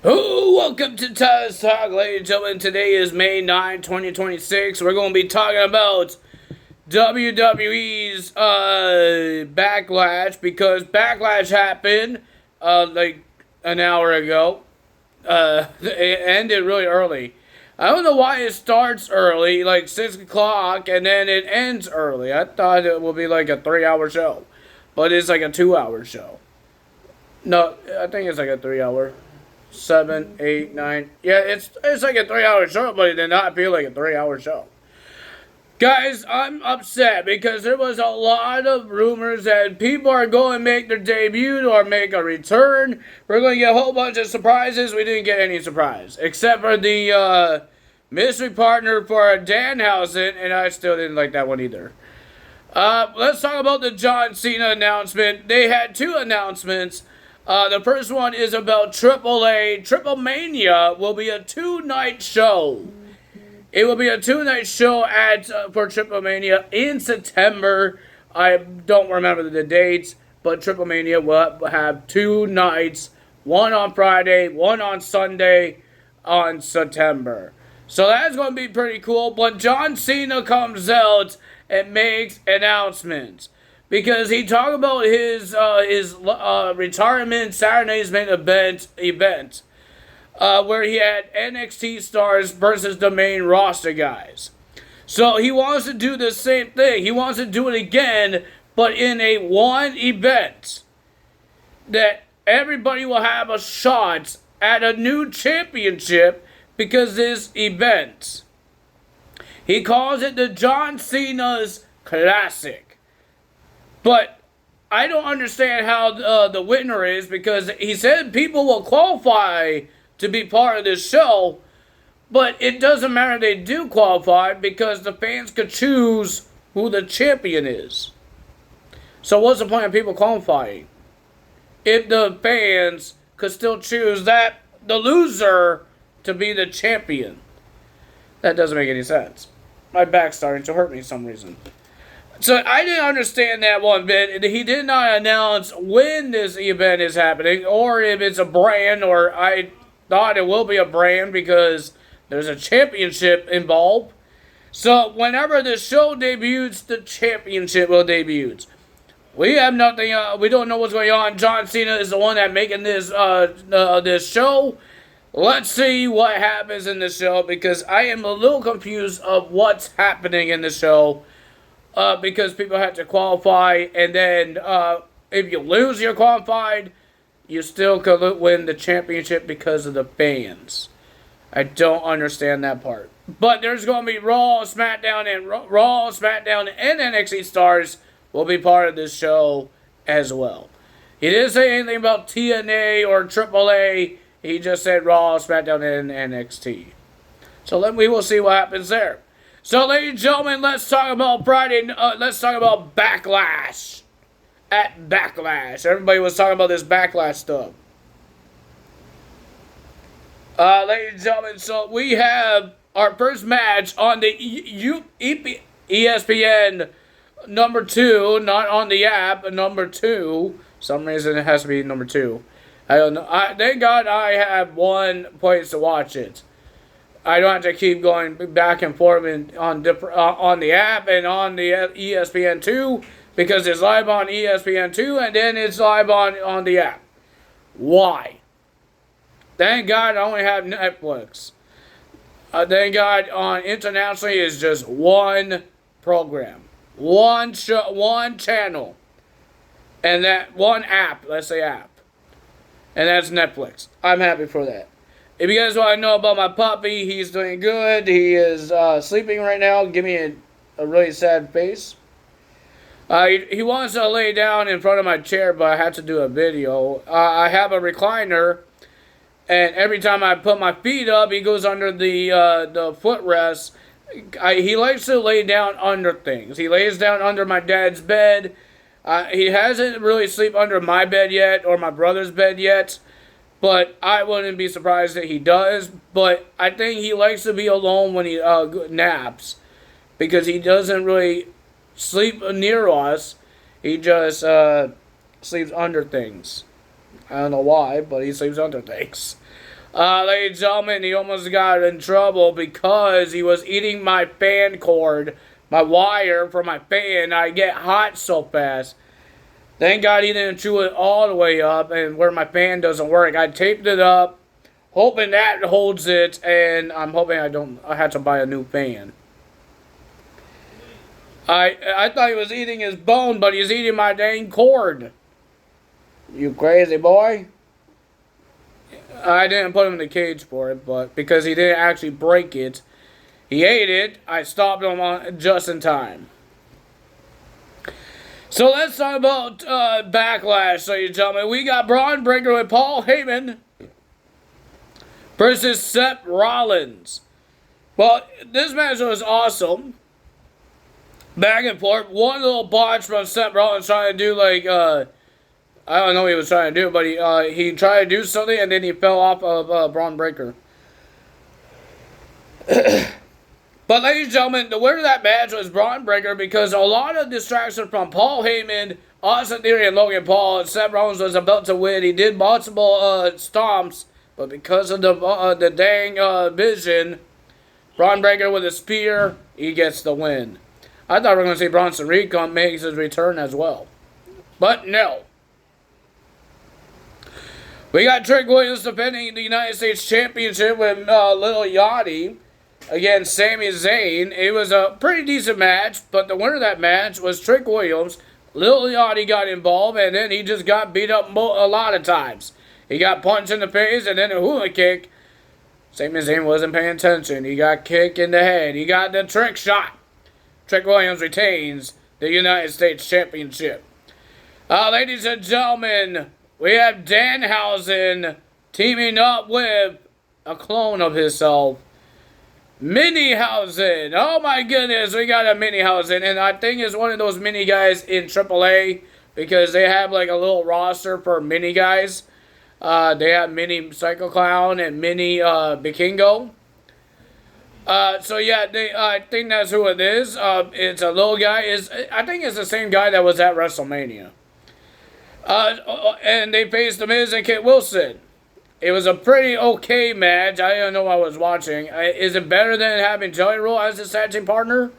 Oh, welcome to Taz Talk, ladies and gentlemen. Today is May 9, 2026. We're going to be talking about WWE's Backlash, because Backlash happened like an hour ago. It ended really early. I don't know why it starts early, like 6 o'clock, and then it ends early. I thought it would be like a 3-hour show, but it's like a 2-hour show. No, I think it's like a 3-hour. 7, 8, 9. Yeah, it's like a 3-hour show, but it did not feel like a 3-hour show. Guys, I'm upset because there was a lot of rumors that people are going to make their debut or make a return. We're going to get a whole bunch of surprises. We didn't get any surprise, except for the mystery partner for Danhausen, and I still didn't like that one either. Let's talk about the John Cena announcement. They had 2 announcements. The first one is about AAA. Triple Mania will be a 2-night show. It will be a 2-night show for Triple Mania in September. I don't remember the dates, but Triple Mania will have 2 nights. One on Friday, one on Sunday on September. So that's going to be pretty cool. But John Cena comes out and makes announcements, because he talked about his retirement Saturday's main event, where he had NXT stars versus the main roster guys. So he wants to do the same thing. He wants to do it again, but in a one event that everybody will have a shot at a new championship, because this event, he calls it the John Cena's Classic. But I don't understand how the winner is, because he said people will qualify to be part of this show, but it doesn't matter if they do qualify, because the fans could choose who the champion is. So what's the point of people qualifying if the fans could still choose the loser to be the champion? That doesn't make any sense. My back's starting to hurt me for some reason. So I didn't understand that one bit. He did not announce when this event is happening, or if it's a brand, or I thought it will be a brand because there's a championship involved. So whenever the show debuts, the championship will debut. We have nothing. We don't know what's going on. John Cena is the one that's making this this show. Let's see what happens in the show, because I am a little confused of what's happening in the show. Because people have to qualify, and then if you lose, you're qualified, you still could win the championship because of the fans. I don't understand that part. But there's going to be Raw, SmackDown, and NXT stars will be part of this show as well. He didn't say anything about TNA or AAA. He just said Raw, SmackDown, and NXT. So we will see what happens there. So, ladies and gentlemen, let's talk about Friday. Let's talk about Backlash. At Backlash. Everybody was talking about this Backlash stuff. Ladies and gentlemen, so we have our first match on the ESPN number 2, not on the app, number 2. For some reason it has to be number 2. I don't know. Thank God I have one place to watch it. I don't have to keep going back and forth on the app and on the ESPN2, because it's live on ESPN2 and then it's live on the app. Why? Thank God I only have Netflix. Thank God on internationally is just one program, one show, one channel, and that one app. Let's say app, and that's Netflix. I'm happy for that. If you guys want to know about my puppy, he's doing good. He is sleeping right now. Give me a really sad face. He wants to lay down in front of my chair, but I have to do a video. I have a recliner, and every time I put my feet up, he goes under the footrest. He likes to lay down under things. He lays down under my dad's bed. He hasn't really slept under my bed yet, or my brother's bed yet. But I wouldn't be surprised that he does. But I think he likes to be alone when he naps, because he doesn't really sleep near us. He just sleeps under things. I don't know why, but he sleeps under things. Ladies and gentlemen, he almost got in trouble because he was eating my fan cord, my wire for my fan. I get hot so fast. Thank God he didn't chew it all the way up and where my fan doesn't work. I taped it up, hoping that holds it, and I'm hoping I have to buy a new fan. I thought he was eating his bone, but he's eating my dang cord. You crazy boy. I didn't put him in the cage for it, but because he didn't actually break it, he ate it. I stopped him just in time. So let's talk about Backlash, ladies and gentlemen. We got Braun Breaker with Paul Heyman versus Seth Rollins. Well, this match was awesome. Back and forth. One little botch from Seth Rollins trying to do like I don't know what he was trying to do, but he tried to do something and then he fell off of Braun Breaker. But ladies and gentlemen, the winner of that match was Braun Breaker because a lot of distraction from Paul Heyman, Austin Theory, and Logan Paul. And Seth Rollins was about to win. He did multiple stomps, but because of the dang vision, Braun Breaker with a spear, he gets the win. I thought we were going to see Bronson Reed makes his return as well, but no. We got Trick Williams defending the United States Championship with Lil Yachty against Sami Zayn. It was a pretty decent match, but the winner of that match was Trick Williams. Lil Yachty got involved, and then he just got beat up a lot of times. He got punched in the face, and then a hula kick. Sami Zayn wasn't paying attention. He got kicked in the head. He got the trick shot. Trick Williams retains the United States Championship. Ladies and gentlemen, we have Danhausen teaming up with a clone of himself, Minihausen. Oh my goodness, we got a Minihausen, and I think it's one of those mini guys in AAA because they have like a little roster for mini guys. They have Mini Psycho Clown and Mini Vikingo. So yeah, I think that's who it is. It's a little guy. I think it's the same guy that was at WrestleMania. And they faced The Miz and Kit Wilson. It was a pretty okay match. I don't know what I was watching. Is it better than having Jelly Roll as his tag team partner?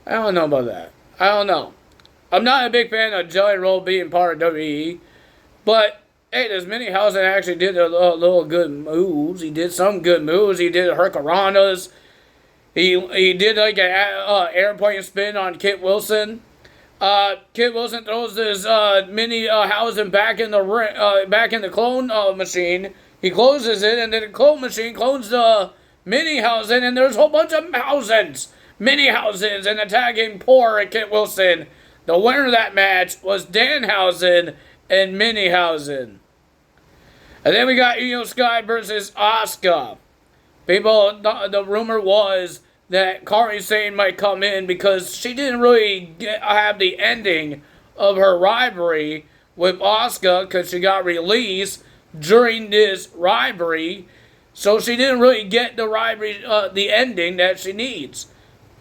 I don't know about that. I don't know. I'm not a big fan of Jelly Roll being part of WWE. But, hey, this Minihausen actually did a little good moves. He did some good moves. He did Hurricanranas. He did like an airplane spin on Kit Wilson. Kit Wilson throws his Minihausen back in the clone machine. He closes it, and then the clone machine clones the Minihausen, and there's a whole bunch of Minihausens, and the tag game poor at Kit Wilson. The winner of that match was Danhausen and Minihausen. And then we got Io Sky versus Asuka. People, the rumor was that Kairi Sane might come in because she didn't really have the ending of her rivalry with Asuka because she got released during this rivalry. So she didn't really get the rivalry, the ending that she needs.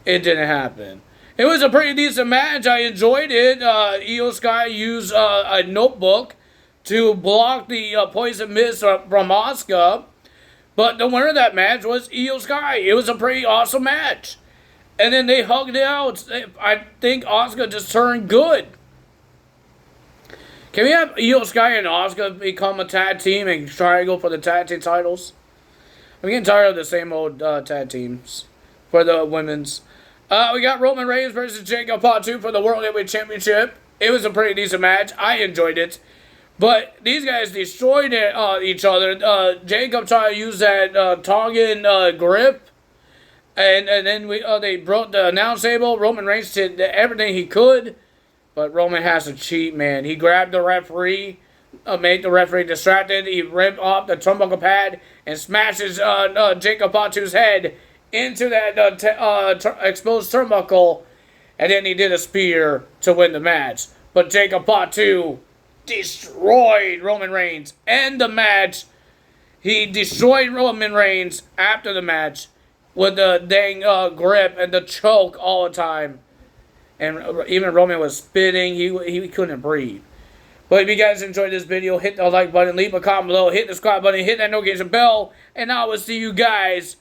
It didn't happen. It was a pretty decent match. I enjoyed it. Io Sky used a notebook to block the poison mist from Asuka. But the winner of that match was Io Sky. It was a pretty awesome match. And then they hugged it out. I think Asuka just turned good. Can we have Io Sky and Asuka become a tag team and try to go for the tag team titles? I'm getting tired of the same old tag teams for the women's. We got Roman Reigns versus Jacob Fatu for the World Heavyweight Championship. It was a pretty decent match. I enjoyed it. But these guys destroyed each other. Jacob tried to use that Tongan grip. And then they broke the announce table. Roman Reigns did everything he could. But Roman has to cheat, man. He grabbed the referee, made the referee distracted. He ripped off the turnbuckle pad and smashes Jacob Fatu's head into that exposed turnbuckle. And then he did a spear to win the match. But Jacob Fatu destroyed Roman Reigns. End the match. He destroyed Roman Reigns after the match with the dang grip and the choke all the time. And even Roman was spitting. He couldn't breathe. But if you guys enjoyed this video, hit the like button, leave a comment below, hit the subscribe button, hit that notification bell, and I will see you guys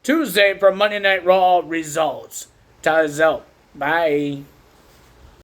Tuesday for Monday Night Raw results. Time is out. Bye.